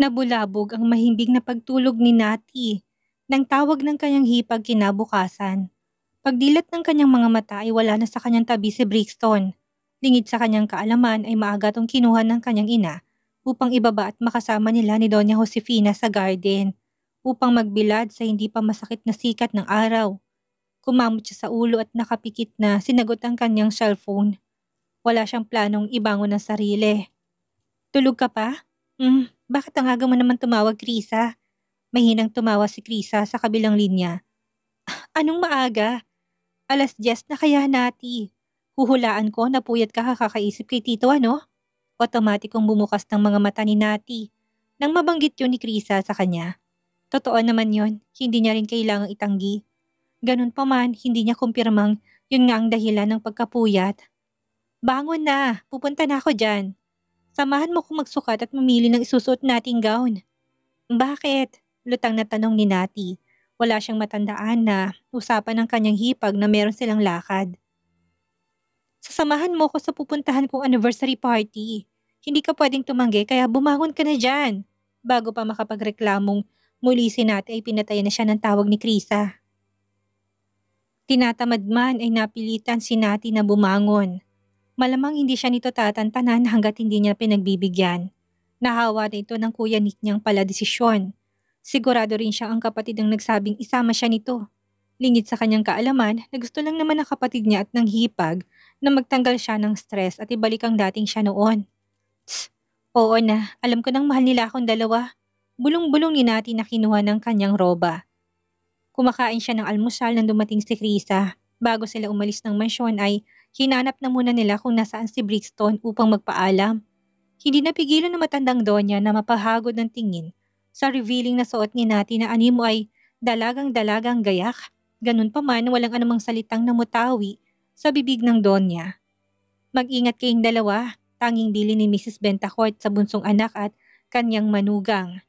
Nabulabog ang mahimbing na pagtulog ni Nati nang tawag ng kanyang hipag kinabukasan. Pagdilat ng kanyang mga mata ay wala na sa kanyang tabi si Brixton. Lingid sa kanyang kaalaman ay maaga itong kinuha ng kanyang ina upang ibaba at makasama nila ni Doña Josefina sa garden upang magbilad sa hindi pa masakit na sikat ng araw. Kumamot siya sa ulo at nakapikit na sinagot ang kanyang cellphone. Wala siyang planong ibangon ng sarili. Tulog ka pa? Bakit ang aga mo naman tumawag, Krisa? Mahinang tumawa si Krisa sa kabilang linya. Anong maaga? 10:00 na kaya, Nati. Huhulaan ko na puyat ka kakakaisip kay Tito, ano? Otomatikong bumukas ng mga mata ni Nati nang mabanggit yun ni Krisa sa kanya. Totoo naman yun, hindi niya rin kailangang itanggi. Ganun pa man, hindi niya kumpirmang yun nga ang dahilan ng pagkapuyat. Bangon na, pupunta na ako dyan. Samahan mo kong magsukat at mamili ng isusuot nating gown. Bakit? Lutang na tanong ni Nati. Wala siyang matandaan na usapan ng kanyang hipag na meron silang lakad. Sasamahan mo ko sa pupuntahan kong anniversary party. Hindi ka pwedeng tumanggi kaya bumangon ka na dyan. Bago pa makapagreklamong muli si Nati ay pinatay na siya ng tawag ni Krisa. Tinatamad man ay napilitan si Nati na bumangon. Malamang hindi siya nito tatantanan hanggat hindi niya pinagbibigyan. Nahawa na ito ng kuya Nick niyang pala desisyon. Sigurado rin siya ang kapatid ang nagsabing isama siya nito. Lingid sa kanyang kaalaman na gusto lang naman ng kapatid niya at ng hipag na magtanggal siya ng stress at ibalik ang dating siya noon. Tss, oo na, alam ko nang mahal nila akong dalawa. Bulong-bulong ni Nati na kinuha ng kanyang roba. Kumakain siya ng almusal nang dumating si Krisa. Bago sila umalis ng mansyon ay hinanap na muna nila kung nasaan si Brixton upang magpaalam. Hindi napigilan ng matandang Donya na mapahagod ng tingin sa revealing na suot ni Nati na animo ay dalagang-dalagang gayak. Ganun pa man walang anumang salitang namutawi sa bibig ng Donya. Mag-ingat kayong dalawa, tanging bili ni Mrs. Bentacourt sa bunsong anak at kanyang manugang.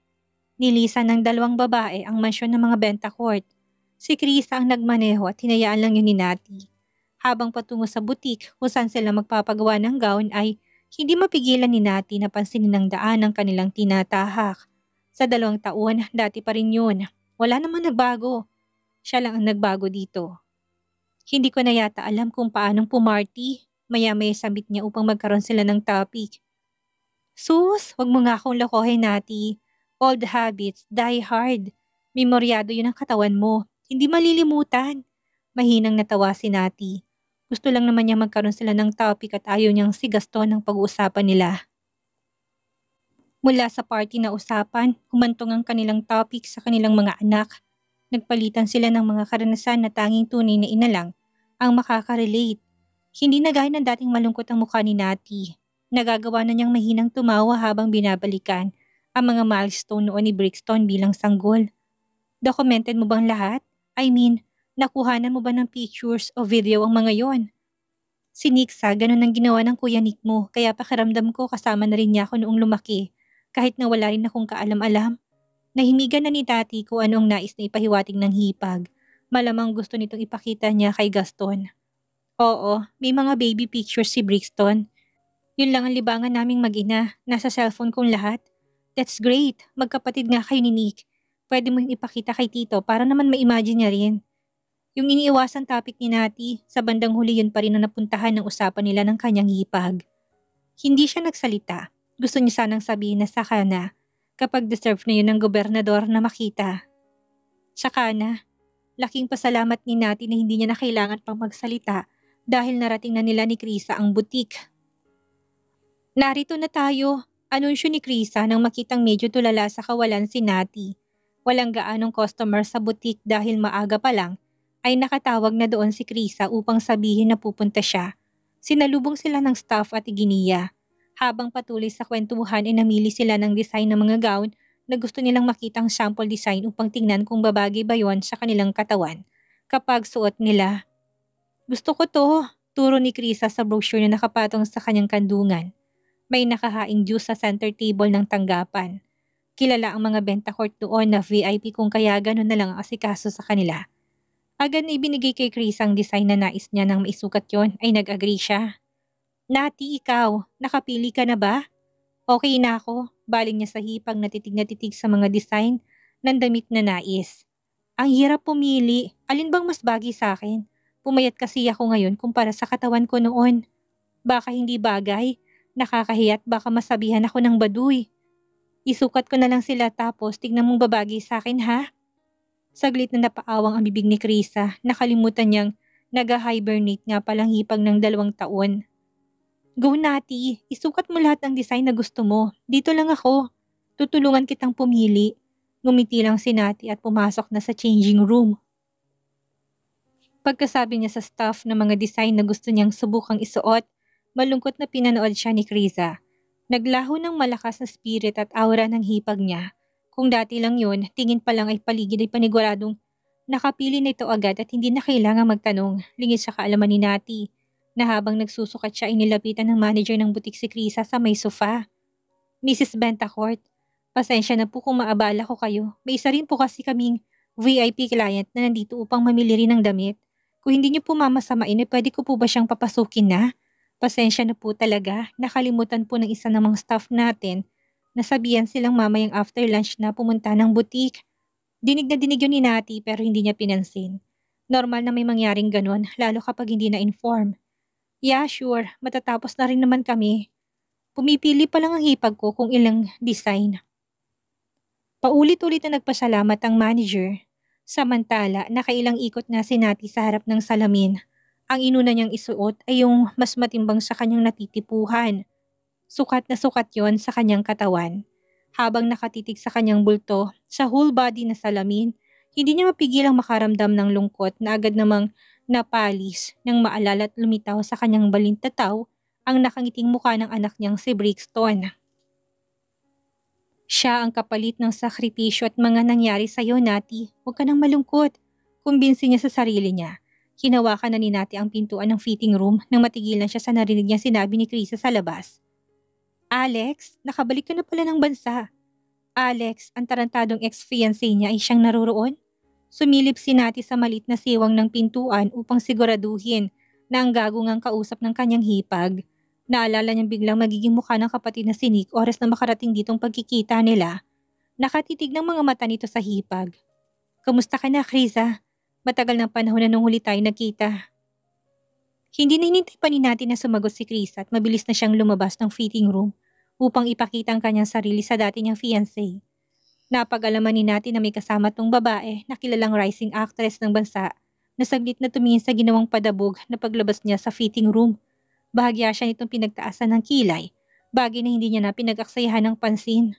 Nilisan ng dalawang babae ang mansyon ng mga Bentacourt. Si Krisa ang nagmaneho at hinayaan lang yun ni Nati. Habang patungo sa butik kung saan sila magpapagawa ng gown ay hindi mapigilan ni Nati na pansinin ng daan ang kanilang tinatahak. Sa 2 taon, dati pa rin yun. Wala namang nagbago. Siya lang ang nagbago dito. Hindi ko na yata alam kung paanong pumarty. Maya-maya sambit niya upang magkaroon sila ng topic. Sus, wag mo nga akong lokohin, Nati. Old habits, die hard. Memoryado yun ang katawan mo. Hindi malilimutan. Mahinang natawa si Nati. Gusto lang naman niya magkaroon sila ng topic at ayaw niyang si Gaston ang pag-uusapan nila. Mula sa party na usapan, humantong ang kanilang topic sa kanilang mga anak. Nagpalitan sila ng mga karanasan na tanging tunay na ina lang ang makaka-relate. Hindi na gaya ng dating malungkot ang mukha ni Nati. Nagagawa na niyang mahinang tumawa habang binabalikan ang mga milestone noon ni Brixton bilang sanggol. Documented mo bang lahat? I mean, nakuhanan mo ba ng pictures o video ang mga yon? Si Nixa, ganun ang ginawa ng kuya Nick mo, kaya pakiramdam ko kasama na rin niya ako noong lumaki, kahit na wala rin akong kaalam-alam. Nahimigan na ni Tati kung ano ang nais na ipahiwatig ng hipag. Malamang gusto nitong ipakita niya kay Gaston. Oo, may mga baby pictures si Brixton. Yun lang ang libangan naming mag-ina, nasa cellphone kong lahat. That's great, magkapatid nga kayo ni Nick. Pwede mo yung ipakita kay Tito para naman ma-imagine niya rin. Yung iniiwasan topic ni Nati, sa bandang huli yun pa rin ang napuntahan ng usapan nila ng kanyang hipag. Hindi siya nagsalita. Gusto niya sanang sabihin na saka na, kapag deserve na yun ng gobernador na makita. Saka na, laking pasalamat ni Nati na hindi niya na kailangan pang magsalita dahil narating na nila ni Krisa ang butik. Narito na tayo, anunsyo ni Krisa nang makitang medyo tulala sa kawalan si Nati. Walang gaanong customer sa butik dahil maaga pa lang ay nakatawag na doon si Krisa upang sabihin na pupunta siya. Sinalubong sila ng staff at iginiya. Habang patuloy sa kwentuhan ay namili sila ng design ng mga gown na gusto nilang makitang sample design upang tingnan kung babagay ba yon sa kanilang katawan kapag suot nila. Gusto ko to, turo ni Krisa sa brochure na nakapatong sa kanyang kandungan. May nakahaing juice sa center table ng tanggapan. Kilala ang mga Bentacourt doon na VIP kung kaya ganun na lang ang asikaso sa kanila. Agad na ibinigay kay Chris ang design na nais niya nang maisukat yon ay nag-agree siya. Nati, ikaw, nakapili ka na ba? Okay na ako, baling niya sa hipag na titig sa mga design ng damit na nais. Ang hirap pumili, alin bang mas bagay sa akin? Pumayat kasi ako ngayon kumpara sa katawan ko noon. Baka hindi bagay, nakakahiya at baka masabihan ako ng baduy. Isukat ko na lang sila tapos tignan mong babagay sa akin ha? Saglit na napaawang ang bibig ni Krisa, nakalimutan niyang nag-hibernate nga palang hipag ng 2 taon. Go Nati, isukat mo lahat ng design na gusto mo. Dito lang ako. Tutulungan kitang pumili. Ngumiti lang si Nati at pumasok na sa changing room. Pagkasabi niya sa staff ng mga design na gusto niyang subukang isuot, malungkot na pinanood siya ni Krisa. Naglaho ng malakas na spirit at aura ng hipag niya. Kung dati lang yun, tingin pa lang ay paligid ay paniguradong nakapili na ito agad at hindi na kailangang magtanong. Lingis sa kaalaman ni Nati na habang nagsusukat siya ay nilapitan ng manager ng butik si Krisa sa may sofa. Mrs. Bentacourt, pasensya na po kung maabala ko kayo. May isa rin po kasi kaming VIP client na nandito upang mamili rin ng damit. Kung hindi niyo po mamasamain, pwede ko po ba siyang papasukin na? Pasensya na po talaga, nakalimutan po ng isa namang staff natin. Nasabihan silang mamayang after lunch na pumunta ng butik. Dinig na dinig yun ni Nati pero hindi niya pinansin. Normal na may mangyaring ganun, lalo kapag hindi na-inform. Yeah, sure. Matatapos na rin naman kami. Pumipili pa lang ang hipag ko kung ilang design. Paulit-ulit na nagpasalamat ang manager. Samantala, nakailang ikot na si Nati sa harap ng salamin. Ang inuna niyang isuot ay yung mas matimbang sa kanyang natitipuhan. Sukat na sukat yon sa kanyang katawan. Habang nakatitig sa kanyang bulto, sa whole body na salamin, hindi niya mapigilang makaramdam ng lungkot na agad namang napalis nang maalala at lumitaw sa kanyang balintataw ang nakangiting mukha ng anak niyang si Brixton. Siya ang kapalit ng sakripisyo at mga nangyari sa iyo, Nati. Huwag ka nang malungkot. Kumbinsi niya sa sarili niya. Hinawakan na ni Nati ang pintuan ng fitting room nang matigilan siya sa narinig niyang sinabi ni Krisa sa labas. Alex, nakabalik ka na pala ng bansa. Alex, ang tarantadong ex-fiancé niya ay siyang naroroon? Sumilip si Nati sa malit na siwang ng pintuan upang siguraduhin na ang gagungang kausap ng kanyang hipag. Naalala niyang biglang magiging mukha ng kapatid na si Nick oras na makarating ditong pagkikita nila. Nakatitig ng mga mata nito sa hipag. Kamusta ka na, Krisa? Matagal ng panahon na nung huli tayo nagkita. Hindi na hinintay pa ni Nati na sumagot si Krisa at mabilis na siyang lumabas ng fitting room upang ipakita ang kanyang sarili sa dati niyang fiancé. Napag-alaman ni Nati na may kasama tong babae na kilalang rising actress ng bansa na saglit na tumingin sa ginawang padabog na paglabas niya sa fitting room. Bahagya siya nitong pinagtaasan ng kilay, bagay na hindi niya na pinag-aksayahan ng pansin.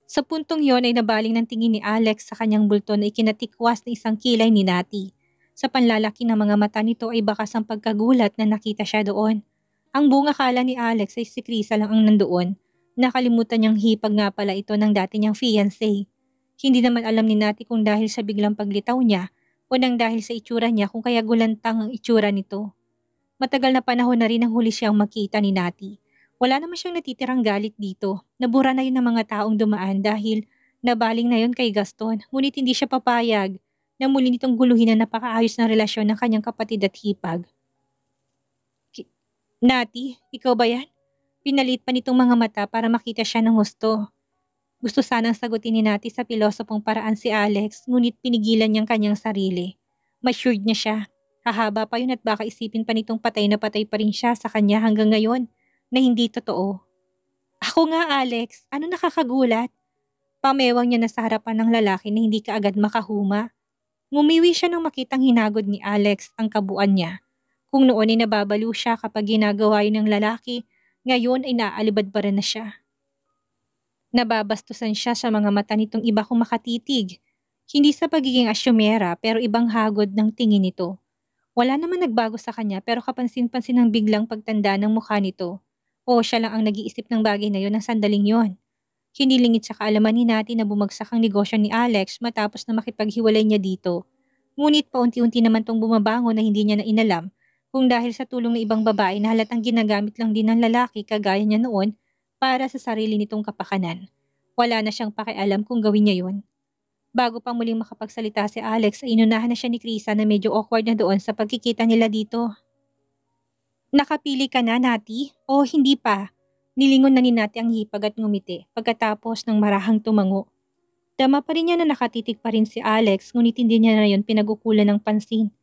Sa puntong yon ay nabaling ng tingin ni Alex sa kanyang bulto na ikinatikwas na isang kilay ni Nati. Sa panlalaki ng mga mata nito ay bakas ang pagkagulat na nakita siya doon. Ang buong akala ni Alex ay si Krisa lang ang nandoon. Nakalimutan niyang hipag nga pala ito ng dati niyang fiancé. Hindi naman alam ni Nati kung dahil sa biglang paglitaw niya o nang dahil sa itsura niya kung kaya gulantang ang itsura nito. Matagal na panahon na rin ang huli siyang makita ni Nati. Wala naman siyang natitirang galit dito. Nabura na yun ng mga taong dumaan dahil nabaling na yun kay Gaston. Ngunit hindi siya papayag na muli nitong guluhin ang napakaayos na relasyon ng kanyang kapatid at hipag. Nati, ikaw ba yan? Pinalit pa nitong mga mata para makita siya ng gusto. Gusto sanang sagutin ni Nati sa pilosopong paraan si Alex, ngunit pinigilan niyang kanyang sarili. Massured niya siya. Hahaba pa yun at baka isipin pa nitong patay na patay pa rin siya sa kanya hanggang ngayon na hindi totoo. Ako nga, Alex, ano nakakagulat? Pamewang niya na sa harapan ng lalaki na hindi kaagad makahuma. Ngumiwi siya nang makitang hinagod ni Alex ang kabuuan niya. Kung noon ay nababaliw siya kapag ginagawa yun ng lalaki, ngayon ay naaalibad pa rin na siya. Nababastusan siya sa mga mata nitong iba kung makatitig. Hindi sa pagiging asyumera pero ibang hagod ng tingin nito. Wala naman nagbago sa kanya pero kapansin-pansin ang biglang pagtanda ng mukha nito. O siya lang ang nag-iisip ng bagay na yon ng sandaling yon. Hindi lingid sa kaalaman ni Nati na bumagsak ang negosyo ni Alex matapos na makipaghiwalay niya dito. Ngunit paunti-unti naman tong bumabango na hindi niya na inalam kung dahil sa tulong ng ibang babae na halatang ginagamit lang din ng lalaki kagaya niya noon para sa sarili nitong kapakanan. Wala na siyang pakialam kung gawin niya yun. Bago pa muling makapagsalita si Alex ay inunahan na siya ni Krisa na medyo awkward na doon sa pagkikita nila dito. Nakapili ka na, Nati? O hindi pa? Nilingon na ni Nati ang hipag at ngumiti pagkatapos ng marahang tumango. Dama pa rin niya na nakatitig pa rin si Alex ngunit hindi niya na yun pinag-ukulan ng pansin.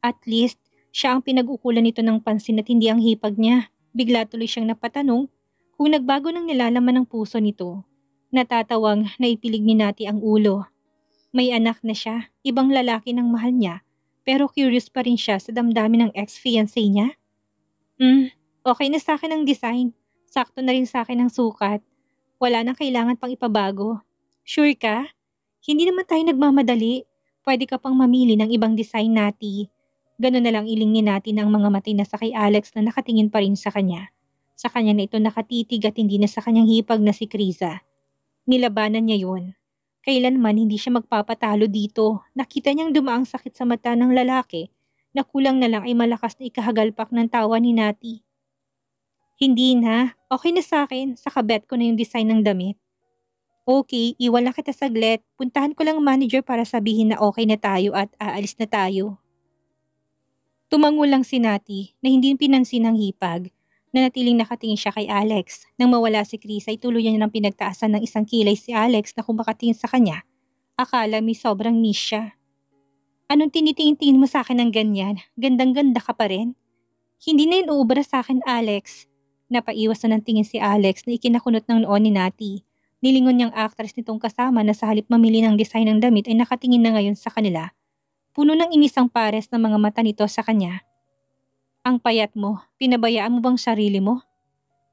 At least, siya ang pinag-ukulan nito ng pansin at hindi ang hipag niya. Bigla tuloy siyang napatanong kung nagbago ng nilalaman ng puso nito. Natatawang naipilig ni Nati ang ulo. May anak na siya, ibang lalaki ng mahal niya, pero curious pa rin siya sa damdamin ng ex-fiancé niya. Okay na sa akin ang design. Sakto na rin sa akin ang sukat. Wala nang kailangan pang ipabago. Sure ka? Hindi naman tayo nagmamadali. Pwede ka pang mamili ng ibang design, Nati. Ganun na lang ilingin natin ang mga mata na sa kay Alex na nakatingin pa rin sa kanya. Sa kanya na ito nakatitig at hindi na sa kanyang hipag na si Krisa. Nilabanan niya yun. Kailanman hindi siya magpapatalo dito. Nakita niyang dumaang sakit sa mata ng lalaki na kulang na lang ay malakas na ikahagalpak ng tawa ni Nati. Hindi na. Okay na sa akin. Sa kabet ko na yung design ng damit. Okay, iwan lang kita saglit. Puntahan ko lang ang manager para sabihin na okay na tayo at aalis na tayo. Tumango lang si Nati na hindi pinansin ng hipag na natiling nakatingin siya kay Alex. Nang mawala si Chris ay tuluyan niya ng pinagtaasan ng isang kilay si Alex na kung makatingin sa kanya, akala may sobrang miss siya. Anong tinitingin-tingin mo sa akin ng ganyan? Gandang-ganda ka pa rin? Hindi na yun uubra sa akin, Alex. Napaiwas na ng tingin si Alex na ikinakunot ng noon ni Nati. Nilingon niyang actress nitong kasama na sa halip mamili ng design ng damit ay nakatingin na ngayon sa kanila. Puno ng inisang pares ng mga mata nito sa kanya. Ang payat mo, pinabayaan mo bang sarili mo?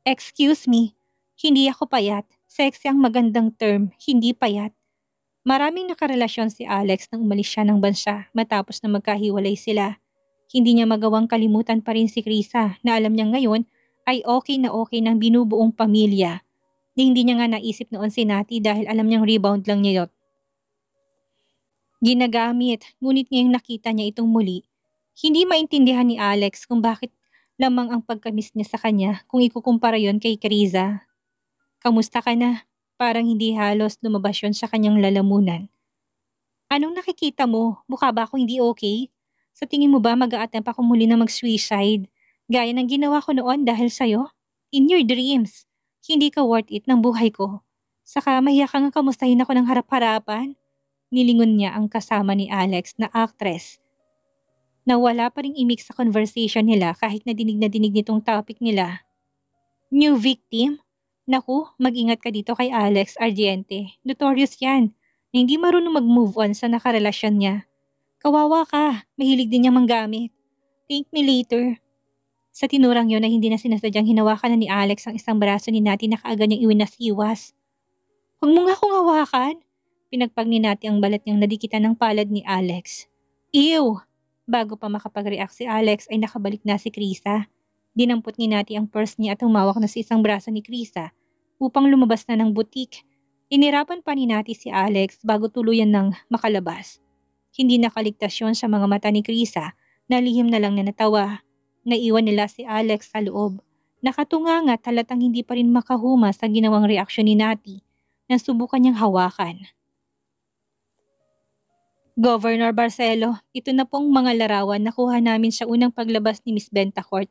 Excuse me, hindi ako payat. Sexy ang magandang term, hindi payat. Maraming nakarelasyon si Alex nang umalis siya ng bansa matapos na magkahiwalay sila. Hindi niya magawang kalimutan pa rin si Krisa na alam niya ngayon ay okay ng binubuong pamilya. Hindi niya nga naisip noon si Nati dahil alam niyang rebound lang niya yun. Ginagamit, ngunit ngayong nakita niya itong muli, hindi maintindihan ni Alex kung bakit lamang ang pagkamis niya sa kanya kung ikukumpara yon kay Kriza. Kamusta ka na? Parang hindi halos lumabas yon sa kanyang lalamunan. Anong nakikita mo? Mukha ba ako hindi okay? Sa tingin mo ba mag-a-attempt ako muli na mag-suicide? Gaya ng ginawa ko noon dahil sa'yo? In your dreams. Hindi ka worth it ng buhay ko. Saka mahiya ka nga kamustahin ako ng harap-harapan. Nilingon niya ang kasama ni Alex na actress. Nawala pa ring imik sa conversation nila kahit na dinig nitong topic nila. New victim? Naku, mag-ingat ka dito kay Alex Ardiente. Notorious yan na hindi marunong mag-move on sa nakarelasyon niya. Kawawa ka, mahilig din niya manggamit. Thank me later. Sa tinurang yun na hindi na sinasadyang hinawakan na ni Alex ang isang braso ni Nati na kaagad niyang iwinas-iwas. Huwag mo nga akong hawakan. Pinagpag ni Nati ang balat niyang nadikitan ng palad ni Alex. Ew! Bago pa makapag-react si Alex ay nakabalik na si Krisa. Dinampot ni Nati ang purse niya at humawak na sa isang braso ni Krisa upang lumabas na ng butik. Inirapan pa ni Nati si Alex bago tuluyan ng makalabas. Hindi nakaligtas yun sa mga mata ni Krisa na lihim na lang na natawa. Naiwan nila si Alex sa loob. Nakatunganga at halatang hindi pa rin makahuma sa ginawang reaksyon ni Nati nang subukan niyang hawakan. Governor Barcelo, ito na pong mga larawan na kuha namin sa unang paglabas ni Miss Bentacourt.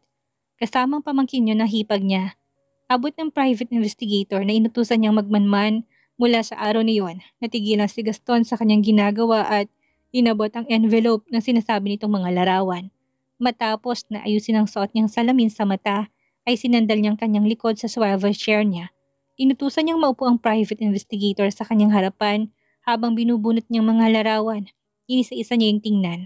Kasamang pamangkin niyo na hipag niya. Abot ng private investigator na inutusan niyang magmanman mula sa araw niyon. Natigilan si Gaston sa kanyang ginagawa at inabot ang envelope na sinasabi nitong mga larawan. Matapos na ayusin ang suot niyang salamin sa mata, ay sinandal niyang kanyang likod sa swivel chair niya. Inutusan niyang maupo ang private investigator sa kanyang harapan habang binubunot niyang mga larawan. Inisa-isa niya yung tingnan.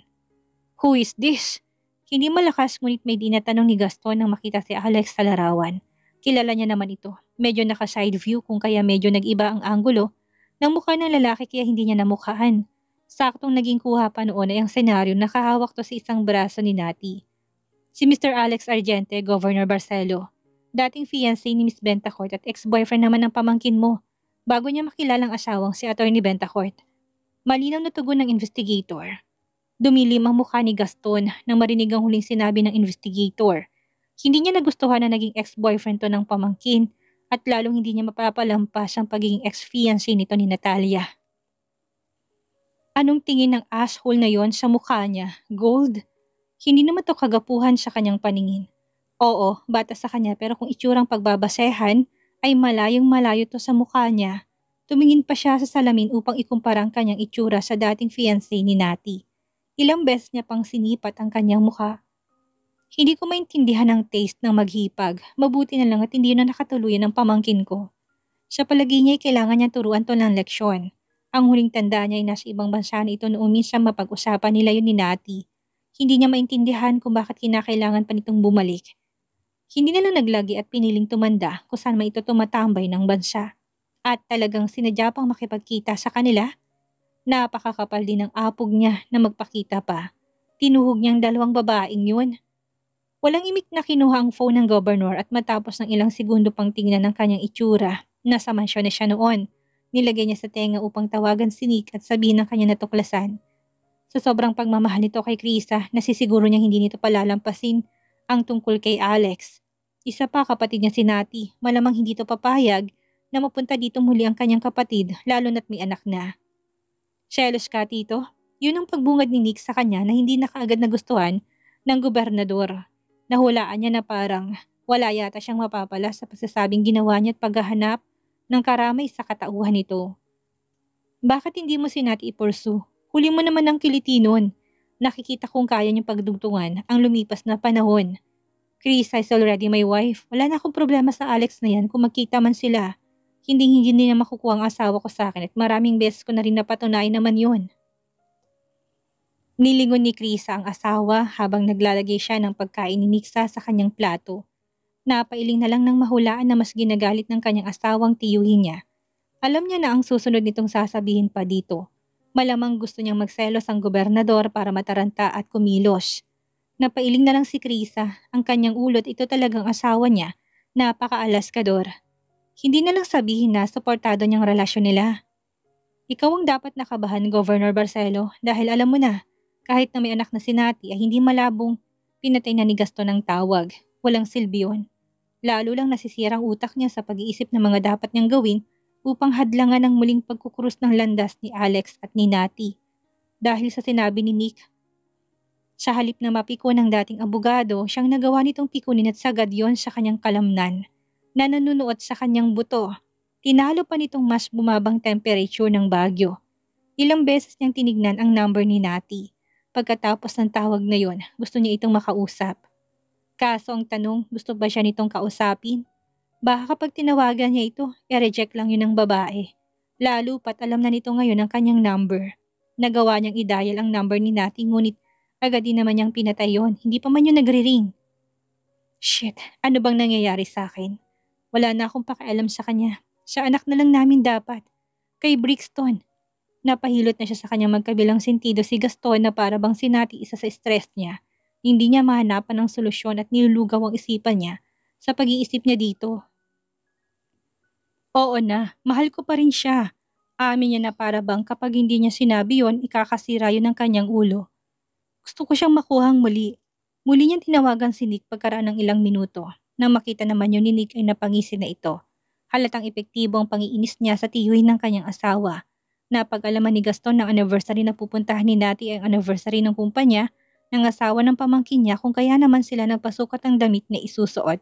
Who is this? Hindi malakas ngunit may dinatanong ni Gaston nang makita si Alex sa larawan. Kilala niya naman ito. Medyo naka-side view kung kaya medyo nag-iba ang anggulo ng mukha ng lalaki kaya hindi niya namukhaan. Saktong naging kuha pa noon ay ang senaryo na kahawak to sa isang braso ni Nati. Si Mr. Alex Argente, Governor Barcelo. Dating fiancé ni Miss Bentacourt at ex-boyfriend naman ng pamangkin mo bago niya makilalang asawang si Attorney Bentacourt. Malinaw na tugon ng investigator. Dumilim ang mukha ni Gaston nang marinig ang huling sinabi ng investigator. Hindi niya nagustuhan na naging ex-boyfriend to ng pamangkin at lalong hindi niya mapapalampas ang pagiging ex-fiancé nito ni Natalia. Anong tingin ng asshole na yon sa mukha niya? Gold? Hindi naman to kagapuhan sa kanyang paningin. Oo, bata sa kanya pero kung itsurang pagbabasehan, ay malayong malayo to sa mukha niya. Tumingin pa siya sa salamin upang ikumpara ang kanyang itsura sa dating fiancé ni Nati. Ilang beses niya pang sinipat ang kanyang mukha. Hindi ko maintindihan ang taste ng maghipag. Mabuti na lang at hindi na nakatuluyan ng pamangkin ko. Sa palagay niya ay kailangan niya turuan to ng leksyon. Ang huling tanda niya ay nasa ibang bansa na ito noong minsan mapag-usapan nila yun ni Nati. Hindi niya maintindihan kung bakit kinakailangan pa nitong bumalik. Hindi na lang naglagi at piniling tumanda kung saan man ito tumatambay ng bansa. At talagang sinadya pang makipagkita sa kanila. Napakakapal din ng apog niya na magpakita pa. Tinuhog niyang dalawang babaeng yun. Walang imik na kinuha ang phone ng gobernador at matapos ng ilang segundo pang tingnan ng kanyang itsura, nasa mansyon na siya noon. Nilagay niya sa tenga upang tawagan si Nick at sabihin ng kanya natuklasan. Sa sobrang pagmamahal nito kay Krisa, nasisiguro niyang hindi nito palalampasin ang tungkol kay Alex. Isa pa kapatid niya si Nati, malamang hindi ito papayag na mapunta dito muli ang kanyang kapatid lalo na't may anak na. Selos ka, tito? Yun ang pagbungad ni Nick sa kanya na hindi na kaagad nagustuhan ng gobernador. Nahulaan niya na parang wala yata siyang mapapala sa pagsasabing ginawa niya at paghahanap ng karamay sa katauhan nito. Bakit hindi mo si Nati ipursu? Huli mo naman ang kiliti nun. Nakikita kong kaya niyang pagdugtungan ang lumipas na panahon. Chris is already my wife. Wala na akong problema sa Alex na yan kung magkita man sila. Hindi niya makukuha ang asawa ko sa akin at maraming beses ko na rin napatunayan naman yun. Nilingon ni Krisa ang asawa habang naglalagay siya ng pagkain ni Nixa sa kanyang plato. Napailing na lang ng mahulaan na mas ginagalit ng kanyang asawang tiyuhin niya. Alam niya na ang susunod nitong sasabihin pa dito. Malamang gusto niyang magselos ang gobernador para mataranta at kumilos. Napailing na lang si Krisa, ang kanyang ulot ito talagang asawa niya, napaka-alaskador. Hindi na lang sabihin na suportado niyang relasyon nila. Ikaw ang dapat nakabahan, Governor Barcelo, dahil alam mo na, kahit na may anak na si Nati ay hindi malabong pinatay na ni Gaston ang tawag. Walang silbi yun. Lalo lang nasisirang utak niya sa pag-iisip ng mga dapat niyang gawin upang hadlangan ang muling pagkukurus ng landas ni Alex at ni Nati. Dahil sa sinabi ni Nick, sa halip na mapiko ng dating abogado, siyang nagawa nitong pikunin at sagad yon sa kanyang kalamnan na nanunuot sa kanyang buto. Tinalo pa nitong mas bumabang temperature ng Baguio. Ilang beses niyang tinignan ang number ni Nati. Pagkatapos ng tawag na yon, gusto niya itong makausap. Kaso ang tanong, gusto ba siya nitong kausapin? Baka kapag tinawagan niya ito, i-reject lang yun ng babae. Lalo pat alam na nito ngayon ang kanyang number. Nagawa niyang i-dial ang number ni Nati ngunit agad din naman niyang pinatay yun. Hindi pa man yun nagre-ring. Shit, ano bang nangyayari sa akin? Wala na akong pakialam sa kanya. Sa anak na lang namin dapat. Kay Brixton. Napahilot na siya sa kanyang magkabilang sentido si Gaston na para bang sinati isa sa stress niya. Hindi niya mahanapan ng solusyon at nilulugaw ang isipan niya sa pag-iisip niya dito. Oo na, mahal ko pa rin siya. Amin niya na para bang kapag hindi niya sinabi yon, ikakasira yun ng kanyang ulo. Gusto ko siyang makuhang muli. Muli niyang tinawagan si Nick pagkaraan ng ilang minuto. Nang makita naman yun ni Nick ay napangisi na ito. Halatang epektibo ang pangiinis niya sa tiyuhin ng kanyang asawa. Napag-alaman ni Gaston ng anniversary na pupuntahan ni Nati ang anniversary ng kumpanya ng asawa ng pamangkin niya kung kaya naman sila nagpasukat ang damit na isusuot.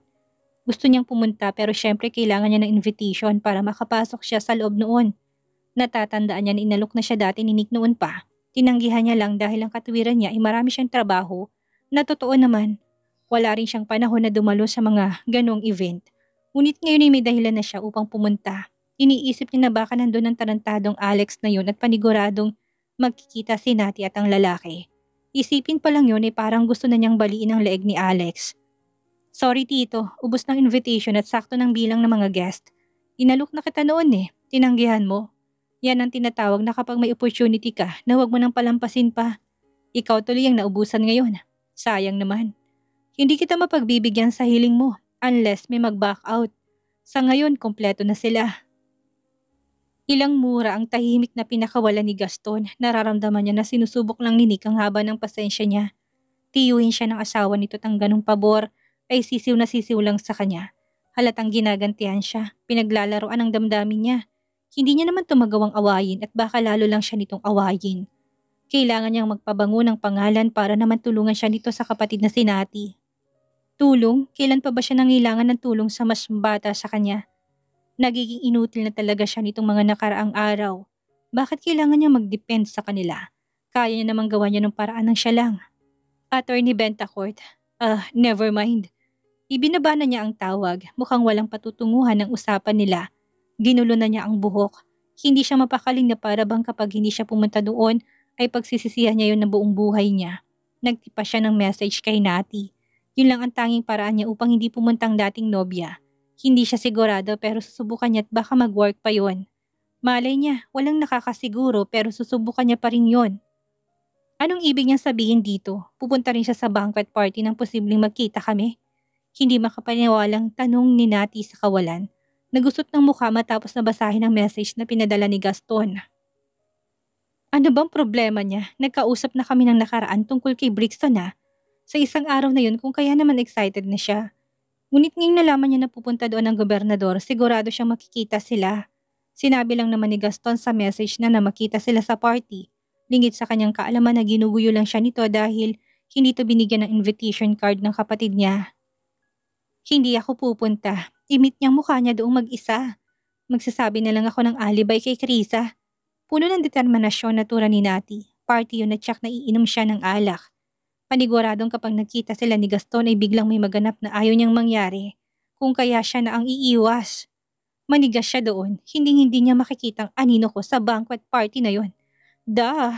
Gusto niyang pumunta pero syempre kailangan niya ng invitation para makapasok siya sa loob noon. Natatandaan niya na inalok na siya dati ni Nick noon pa. Tinanggihan niya lang dahil ang katwiran niya ay marami siyang trabaho na totoo naman. Wala rin siyang panahon na dumalo sa mga ganong event. Ngunit ngayon ay may dahilan na siya upang pumunta. Iniisip niya na baka nandun ang tarantadong Alex na yun at paniguradong magkikita si Nati at ang lalaki. Isipin pa lang yun ay parang gusto na niyang baliin ang leeg ni Alex. Sorry tito, ubos ng invitation at sakto ng bilang ng mga guest. Inalok na kita noon tinanggihan mo. Yan ang tinatawag na kapag may opportunity ka na huwag mo nang palampasin pa. Ikaw tuloy ang naubusan ngayon. Sayang naman. Hindi kita mapagbibigyan sa hiling mo unless may mag-back out. Sa ngayon, kompleto na sila. Ilang mura ang tahimik na pinakawalan ni Gaston. Nararamdaman niya na sinusubok lang ni Nick ang haba ng pasensya niya. Tiyuhin siya ng asawa nito ang ganong pabor ay sisiw na sisiw lang sa kanya. Halatang ginagantihan siya, pinaglalaroan ang damdamin niya. Hindi niya naman tumagawang awayin at baka lalo lang siya nitong awayin. Kailangan niyang magpabango ng pangalan para naman tulungan siya nito sa kapatid na si Nati. Tulong? Kailan pa ba siya nangailangan ng tulong sa mas bata sa kanya? Nagiging inutil na talaga siya nitong mga nakaraang araw. Bakit kailangan niya mag-depend sa kanila? Kaya niya namang gawa niya ng paraan ng siya lang. Attorney Bentacourt. Never mind. Ibinaba na niya ang tawag. Mukhang walang patutunguhan ng usapan nila. Ginulo na niya ang buhok. Hindi siya mapakaling na para bang kapag hindi siya pumunta doon ay pagsisisihan niya yun na buong buhay niya. Nagtipa siya ng message kay Nati. Yun lang ang tanging paraan niya upang hindi pumunta ang dating nobya. Hindi siya sigurado pero susubukan niya at baka mag-work pa yon. Malay niya, walang nakakasiguro pero susubukan niya pa rin yon. Anong ibig niyang sabihin dito? Pupunta rin siya sa banquet party nang posibleng magkita kami? Hindi makapaniwalang tanong ni Nati sa kawalan. Nagusot ng mukha matapos nabasahin ang message na pinadala ni Gaston. Ano bang problema niya? Nagkausap na kami ng nakaraan tungkol kay Brixton Sa isang araw na yun kung kaya naman excited na siya. Ngunit ngayong nalaman niya na pupunta doon ang gobernador, sigurado siyang makikita sila. Sinabi lang naman ni Gaston sa message na makita sila sa party. Lingid sa kanyang kaalaman na ginuguyo lang siya nito dahil hindi to binigyan ng invitation card ng kapatid niya. Hindi ako pupunta. I-meet niyang mukha niya doong mag-isa. Magsasabi na lang ako ng alibay kay Krisa. Puno ng determinasyon na tura ni Nati. Party yun at tsak na iinom siya ng alak. Paniguradong kapag nagkita sila ni Gaston ay biglang may maganap na ayaw niyang mangyari. Kung kaya siya na ang iiwas. Manigas siya doon. Hindi niya makikitang anino ko sa banquet party na yon. Duh!